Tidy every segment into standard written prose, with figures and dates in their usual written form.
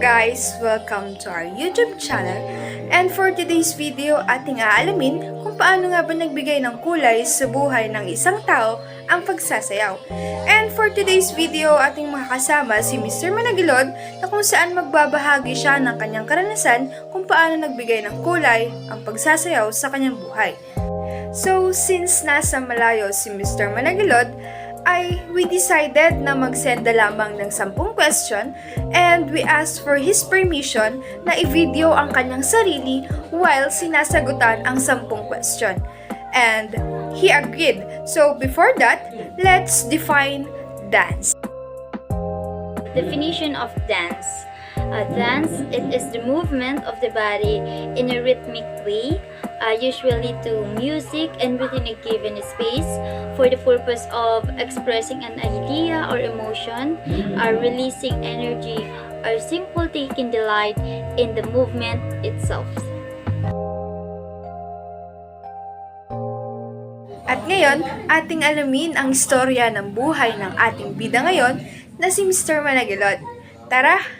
guys! Welcome to our YouTube channel. And for today's video, ating aalamin kung paano nga ba nagbigay ng kulay sa buhay ng isang tao ang pagsasayaw. And for today's video, ating makakasama si Mr. Managilod na kung saan magbabahagi siya ng kanyang karanasan kung paano nagbigay ng kulay ang pagsasayaw sa kanyang buhay. So, since nasa malayo si Mr. Managilod, we decided na mag-send na lamang ng 10 question and we asked for his permission na i-video ang kanyang sarili while sinasagutan ang 10 question. And he agreed. So before that, let's define dance. Definition of dance. Dance, it is the movement of the body in a rhythmic way, usually to music and within a given space for the purpose of expressing an idea or emotion, releasing energy, or simply taking delight in the movement itself. At ngayon, ating alamin ang istorya ng buhay ng ating bida ngayon na si Mr. Managilod. Tara!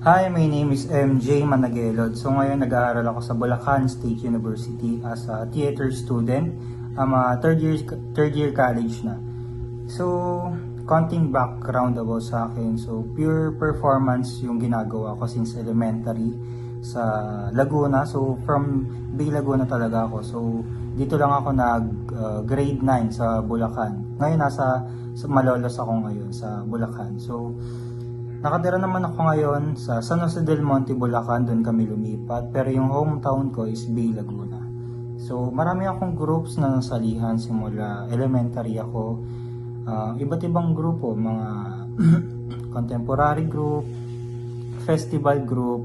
Hi, my name is MJ Managelod. So ngayon nag-aaral ako sa Bulacan State University as a theater student. I'm a third year college na. So, konting background about sa akin. So, pure performance yung ginagawa ko since elementary sa Laguna. So, from Bay Laguna talaga ako. So, dito lang ako grade 9 sa Bulacan. Ngayon nasa Malolos ako ngayon sa Bulacan. So, nakatira naman ako ngayon sa San Jose del Monte, Bulacan. Doon kami lumipat. Pero yung hometown ko is Bay Laguna. So, marami akong groups na nasalihan simula elementary ako. Iba't ibang grupo, mga contemporary group, festival group,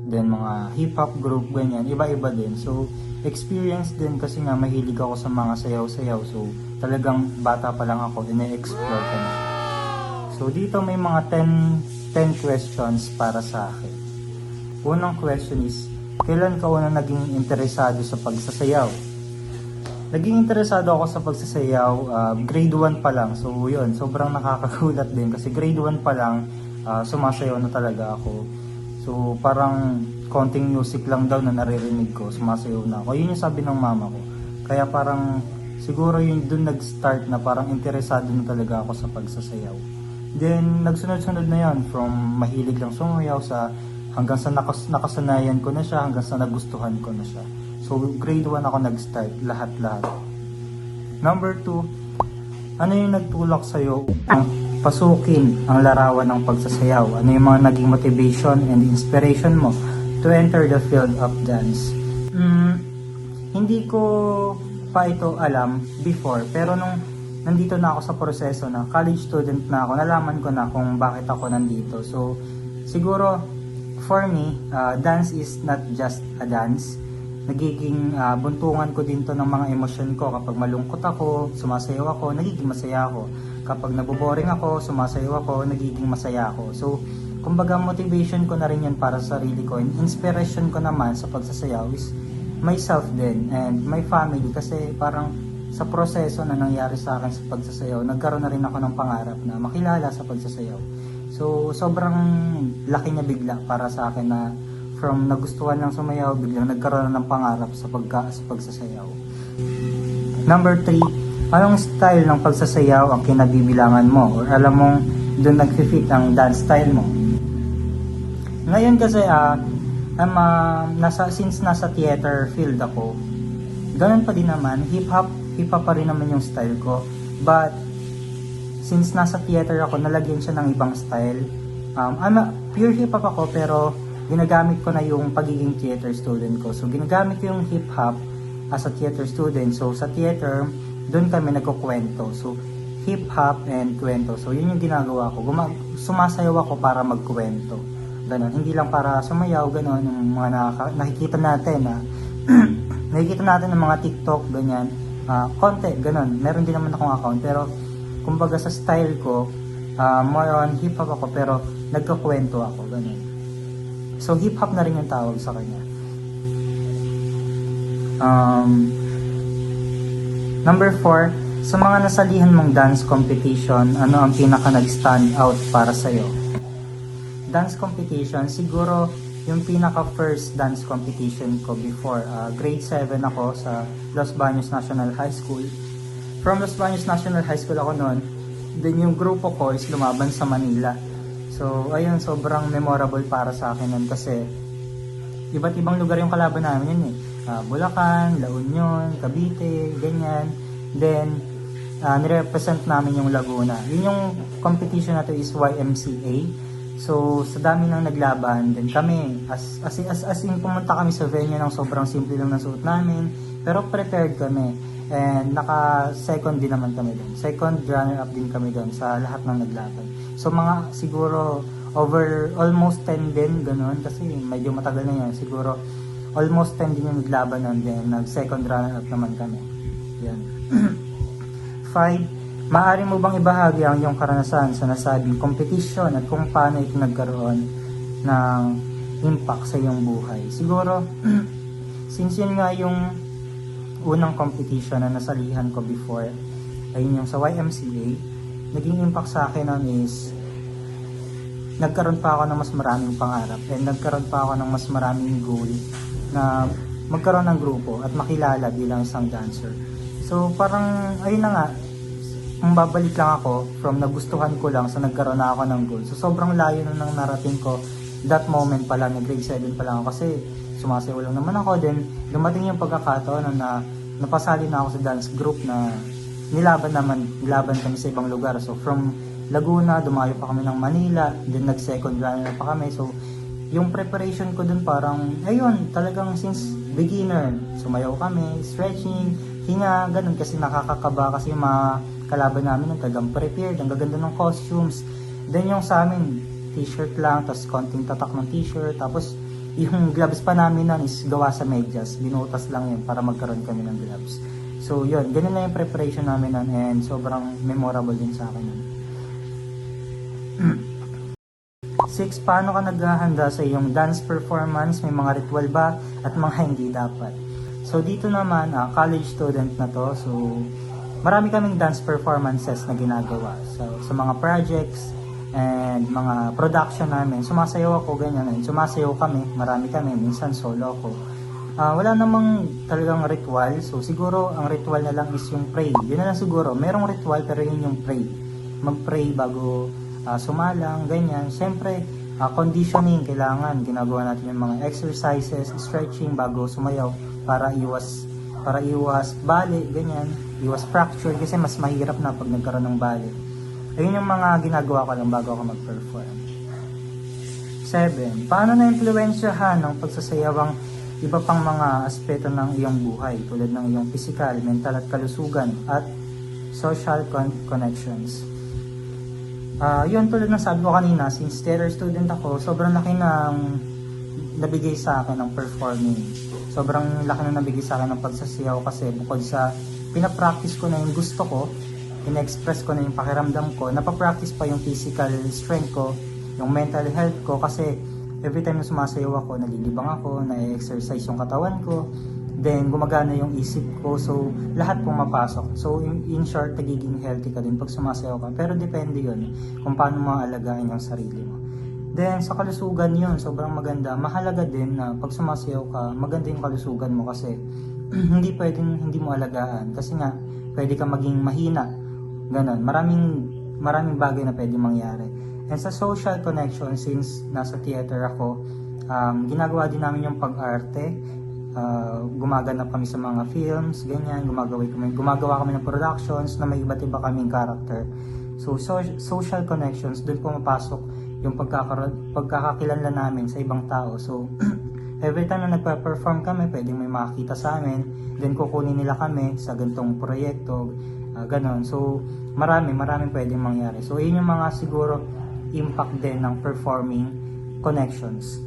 then mga hip-hop group, ganyan. Iba-iba din. So, experience din kasi nga mahilig ako sa mga sayaw-sayaw. So, talagang bata pa lang ako, ine-explore ko na. So, dito may mga 10 questions para sa akin. Unang question is, kailan ka unang naging interesado sa pagsasayaw? Naging interesado ako sa pagsasayaw, grade 1 pa lang. So, yun, sobrang nakakagulat din kasi grade 1 pa lang, sumasayaw na talaga ako. So, parang konting music lang daw na naririnig ko, sumasayaw na ako. Yun yung sabi ng mama ko. Kaya parang, siguro yun dun nag-start na parang interesado na talaga ako sa pagsasayaw. Then, nagsunod-sunod na yan from mahilig lang sumayaw sa hanggang sa nakasanayan ko na siya, hanggang sa nagustuhan ko na siya. So, grade 1 ako nag-start, lahat-lahat. Number 2, ano yung nagtulak sa'yo upang pasukin ang larawan ng pagsasayaw? Ano yung mga naging motivation and inspiration mo to enter the field of dance? Hindi ko pa ito alam before, pero nung nandito na ako sa proseso na college student na ako, nalaman ko na kung bakit ako nandito. So, siguro, for me, dance is not just a dance. Nagiging buntungan ko din to ng mga emosyon ko. Kapag malungkot ako, sumasayaw ako, nagiging masaya ako. Kapag naboboring ako, sumasayaw ako, nagiging masaya ako. So, kumbaga motivation ko na rin yan para sa sarili ko. And inspiration ko naman sa pagsasayaw is myself din and my family. Kasi parang sa proseso na nangyari sa akin sa pagsasayaw, nagkaroon na rin ako ng pangarap na makilala sa pagsasayaw. So, sobrang laki niya bigla para sa akin na from nagustuhan lang sumayaw, biglang nagkaroon na ng pangarap sa pagsasayaw. Number 3, anong style ng pagsasayaw ang kinabibilangan mo? Or alam mong doon nag-fit ang dance style mo? Ngayon kasi, since nasa theater field ako, ganun pa din naman, hip-hop pa rin naman yung style ko. But, since nasa theater ako, nalagyan siya ng ibang style. Pure hip-hop ako, pero ginagamit ko na yung pagiging theater student ko. So, ginagamit ko yung hip-hop as a theater student. So, sa theater, doon kami nagkukwento. So, hip-hop and kwento. So, yun yung ginagawa ko. Sumasayaw ako para magkwento. Ganon. Hindi lang para sumayaw, ganon. Yung mga nakikita natin na nakikita natin ng mga TikTok, ganyan. Konti, ganun. Meron din naman akong account. Pero, kumbaga sa style ko, more on hip-hop ako, pero nagkakwento ako, ganun. So, hip-hop na rin yung tawag sa kanya. Number 4, Sa mga nasalihan mong dance competition, ano ang pinaka nag-stand out para sa'yo? Dance competition, siguro yung pinaka first dance competition ko before. Grade 7 ako sa Los Baños National High School. From Los Baños National High School ako noon. Then yung grupo ko is lumaban sa Manila. So ayun, sobrang memorable para sa akin nun kasi iba't ibang lugar yung kalaban namin yun eh. Bulacan, La Union, Cavite, ganyan. Then nirepresent namin yung Laguna. Yun yung competition na to is YMCA. So, sa dami nang naglaban, then kami, as in pumunta kami sa venue ng sobrang simple lang ng suot namin, pero prepared kami. And naka-second din naman kami doon. Second runner-up din kami doon sa lahat ng naglaban. So, mga siguro over almost 10 din, ganun, kasi medyo matagal na yan. Siguro almost 10 din yung naglaban nun, then nag-second runner-up naman kami. Yan. 5. Maaari mo bang ibahagi ang iyong karanasan sa nasabing competition at kung paano ito nagkaroon ng impact sa iyong buhay? Siguro, since yun nga yung unang competition na nasalihan ko before, ayun yung sa YMCA, naging impact sa akin nun is nagkaroon pa ako ng mas maraming pangarap and nagkaroon pa ako ng mas maraming goal na magkaroon ng grupo at makilala bilang isang dancer. So parang, ayun na nga, kung babalik lang ako from nagustuhan ko lang sa nagkaroon na ako ng goal. So sobrang layo na nang narating ko that moment pa lang, na grade 7 pa lang ako kasi sumasayaw lang naman ako. Then dumating yung pagkakataon na napasali na ako sa dance group na nilaban kami sa ibang lugar. So from Laguna, dumayo pa kami ng Manila, then nag-second runner pa kami. So yung preparation ko dun parang, ayun, talagang since beginner, sumayaw kami, stretching, hinga, ganun kasi nakakakaba kasi yung mga kalaban namin ng talagang prepared, ang gaganda ng costumes. Then yung sa amin, t-shirt lang, tapos konting tatak ng t-shirt, tapos yung gloves pa namin nun is gawa sa medyas, binutas lang yun para magkaroon kami ng gloves. So yun, ganun na yung preparation namin nun and sobrang memorable din sa akin nun. 6. Paano ka naghahanda sa iyong dance performance? May mga ritual ba at mga hindi dapat? So dito naman, college student na to, so marami kaming dance performances na ginagawa. So, sa mga projects and mga production namin, sumasayaw ako, ganyan. And sumasayaw kami, marami kami, minsan solo ako. Wala namang talagang ritual. So, siguro, ang ritual na lang is yung pray. Yun na lang siguro. Merong ritual, pero yun yung pray. Mag-pray bago sumalang, ganyan. Siyempre, conditioning, kailangan. Ginagawa natin yung mga exercises, stretching bago sumayaw para iwas bali, ganyan, iwas fracture kasi mas mahirap na pag nagkaroon ng bali. Ayun yung mga ginagawa ko lang bago ako mag-perform. 7. Paano na-impluwensyahan ng pagsasayaw ang iba pang mga aspeto ng iyong buhay tulad ng iyong physical, mental at kalusugan at social connections? Yun, tulad ng sabi ko kanina, since theater student ako, sobrang laki ng nabigay sa akin ng performing. Sobrang laki na nabigay sa akin ng pagsasayaw kasi bukod sa pinapractice ko na yung gusto ko, in-express ko na yung pakiramdam ko, napapractice pa yung physical strength ko, yung mental health ko kasi every time na sumasayaw ako, nalilibang ako, na-exercise yung katawan ko, then gumagana yung isip ko, so lahat pumapasok. So in short, nagiging healthy ka din pag sumasayaw ka, pero depende yun kung paano mo aalagaan yung sarili mo. Then, sa kalusugan yun, sobrang maganda. Mahalaga din na pag sumasayaw ka, maganda yung kalusugan mo kasi hindi pwedeng hindi mo alagaan. Kasi nga, pwede ka maging mahina. Ganon. Maraming bagay na pwede mangyari. And sa social connection, since nasa theater ako, ginagawa din namin yung pag-arte. Gumaganap kami sa mga films, ganyan. Gumagawa kami ng productions na may iba't iba kaming character. So, social connections, doon pumapasok yung pagkakakilanlan namin sa ibang tao. So, every time na nagpa-perform kami, pwedeng may makakita sa amin, then kukunin nila kami sa ganitong proyekto, ganon. So, maraming pwedeng mangyari. So, yun yung mga siguro impact din ng performing connections.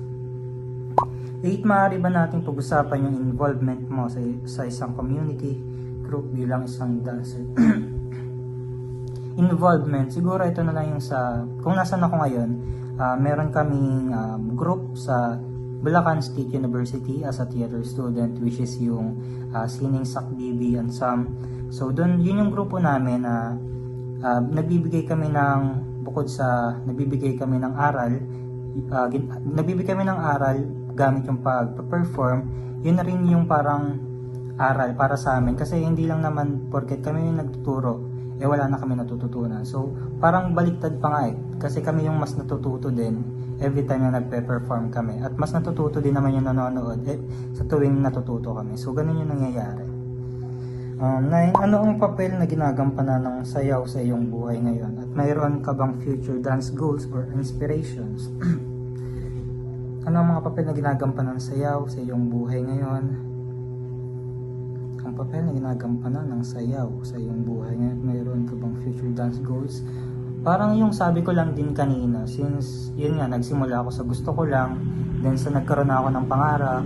8. Maaari ba natin pag-usapan yung involvement mo sa isang community group bilang isang dancer? Involvement, siguro ito na lang yung sa, kung nasan ako ngayon, meron kaming group sa Bulacan State University as a theater student, which is yung Sining Sakdibi and Sam. So doon, yun yung grupo namin na nagbibigay kami ng, bukod sa nagbibigay kami ng aral, nagbibigay kami ng aral gamit yung pag-perform, yun na rin yung parang aral para sa amin. Kasi hindi lang naman porket kami yung nagtuturo, wala na kami natututunan. So parang baliktad pa nga kasi kami yung mas natututo din every time na nagpe-perform kami. At mas natututo din naman yung nanonood sa tuwing natututo kami. So ganun yung nangyayari. Ano ang papel na ginagampanan ng sayaw sa iyong buhay ngayon? At mayroon ka bang future dance goals or inspirations? Ano ang mga papel na ginagampanan ng sayaw sa iyong buhay ngayon? Ang papel na ginagampanan ng sayaw sa iyong buhay ngayon, mayroon ka bang future dance goals? Parang yung sabi ko lang din kanina, since yun nga, nagsimula ako sa gusto ko lang, then sa nagkaroon ako ng pangarap,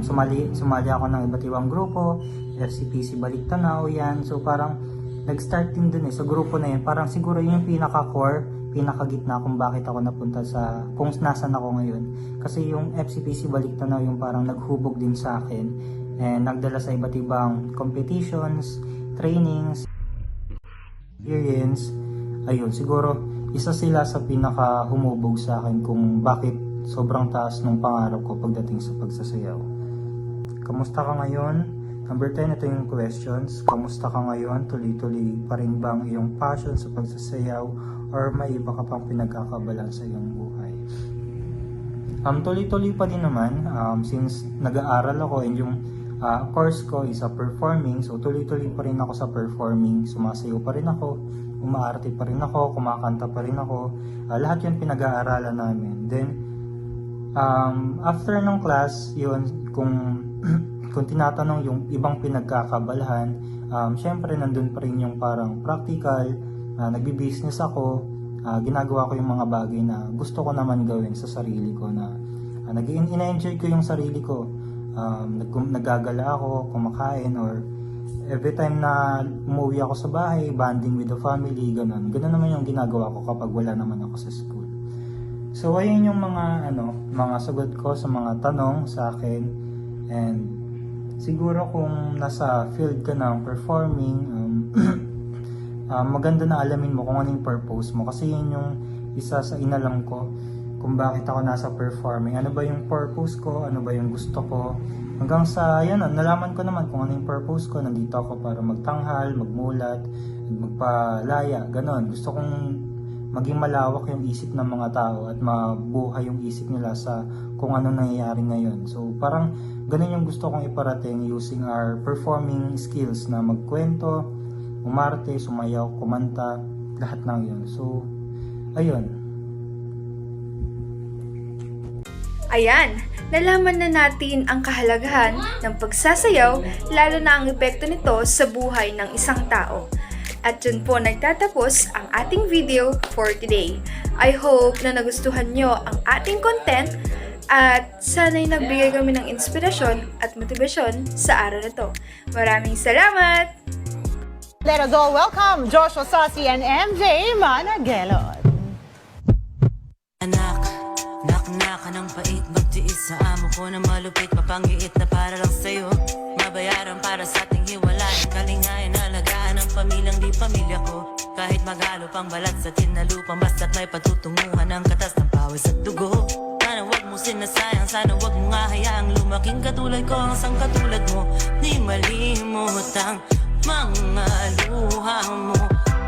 sumali ako ng iba't ibang grupo, FCPC Baliktanaw, yan. So parang nag-start din dun sa grupo na yun. Parang siguro yun yung pinaka-core, pinaka-gitna kung bakit ako napunta sa, kung nasan ako ngayon. Kasi yung FCPC Baliktanaw yung parang naghubog din sa akin, and nagdala sa iba't ibang competitions, trainings, experience. Ayun, siguro isa sila sa pinaka humubog sa akin kung bakit sobrang taas ng pangarap ko pagdating sa pagsasayaw. Kamusta ka ngayon? Number 10, ito yung questions. Kamusta ka ngayon? Tuloy-tuloy pa rin bang iyong passion sa pagsasayaw or may iba ka pang pinagkakabalan sa iyong buhay? Tuloy-tuloy pa din naman since nag-aaral ako and yung course ko is performing. So tuloy-tuloy pa rin ako sa performing. Sumasayaw pa rin ako, umaarte pa rin ako, kumakanta pa rin ako. Lahat yun pinag-aaralan namin. Then after ng class, yun kung tinatanong yung ibang pinagkakabalahan, syempre nandun pa rin yung parang practical, nagbi-business ako, ginagawa ko yung mga bagay na gusto ko naman gawin sa sarili ko, na ina-enjoy ko yung sarili ko. Naggagala ako, kumakain, or every time na umuwi ako sa bahay, bonding with the family, ganun. Ganun naman yung ginagawa ko kapag wala naman ako sa school. So ayun yung mga sagot ko sa mga tanong sa akin. And siguro kung nasa field ka ng performing, maganda na alamin mo kung ano yung purpose mo. Kasi yun yung isa sa inalam ko kung bakit ako nasa performing. Ano ba yung purpose ko? Ano ba yung gusto ko? Hanggang sa, yan, nalaman ko naman kung ano yung purpose ko. Nandito ako para magtanghal, magmulat, magpalaya, ganon. Gusto kong maging malawak yung isip ng mga tao at mabuhay yung isip nila sa kung ano nangyayari ngayon. So parang ganun yung gusto kong iparating using our performing skills na magkwento, umarte, sumayaw, kumanta, lahat ng yun. So ayun. Ayan, nalaman na natin ang kahalagahan ng pagsasayaw, lalo na ang epekto nito sa buhay ng isang tao. At dyan po nagtatapos ang ating video for today. I hope na nagustuhan nyo ang ating content at sana'y nagbigay kami ng inspirasyon at motibasyon sa araw na to. Maraming salamat! Let us all welcome Joshua Sasi and MJ Managelon. Anak, nak-naka ng pait, magtiis sa amo ko na malupit, mapanggiit na para lang sa'yo. Mabayaran para sa ating hiwalayan, kalingayan, alagaan ng pamilyang di pamilya ko. Kahit magalo pang balat sa tinalupang, basta't may patutunguhan ng katas ng pawis at dugo. Sana wag mo sinasayang, sana wag mo nga hayaang lumaking katulad ko ang isang katulad mo. Di malimot ang mga luha mo.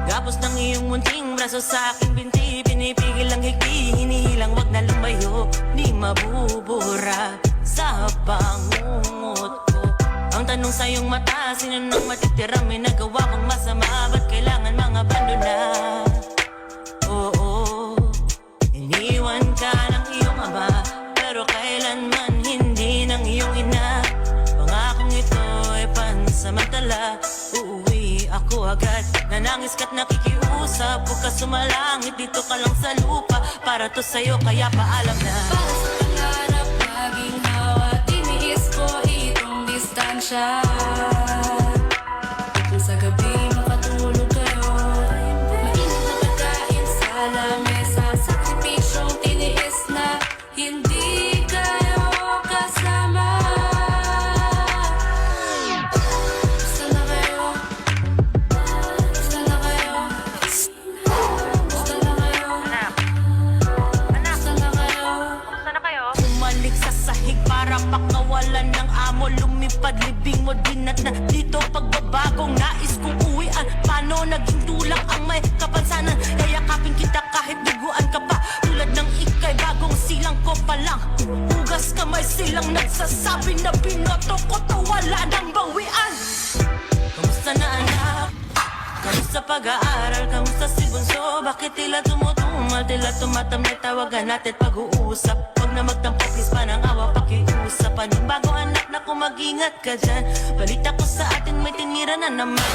Gapos ng iyong munting braso sa aking binti, pinipigil ang higpi, hinihilang wag na lumayo. Di mabubura sa pangungot ko. Ang tanong sa iyong mata, sino nang matitira? May nagawa kong masama, ba't kailangan mga bando na? Oo, iniwan ka ng iyong ama, pero kailanman hindi ng iyong ina. Pangakong ito ay pansamantala, uuwi ako agad. Nanangis ka't nakikiusap, huwag ka sumalangit, dito ka lang sa lupa. Para to sa'yo, kaya paalam na. Para sa pangarap, laging hawa, tiniis ko itong distansya. Kung sa gabi makatulog kayo, mainit na pagkain sa lamesa, sakripisyong tiniis na hindi kayo matupad, libing mo din at na dito pagbabagong nais kong uwian. Paano naging tulak ang may kapansanan? Yayakapin kita kahit duguan ka pa, tulad ng ikay bagong silang ko pa lang. Hugas kamay silang nagsasabi na binoto ko to, wala nang bawian. Kamusta na anak? Kamusta pag-aaral? Kamusta si Bunso? Bakit tila tumutumal? Tila tumatamlay, tawagan natin pag-uusap. Huwag na magtampakis pa ng awa, pakiusap. Anong bago anak na kung mag-ingat ka dyan? Balita ko sa atin may tinira na naman.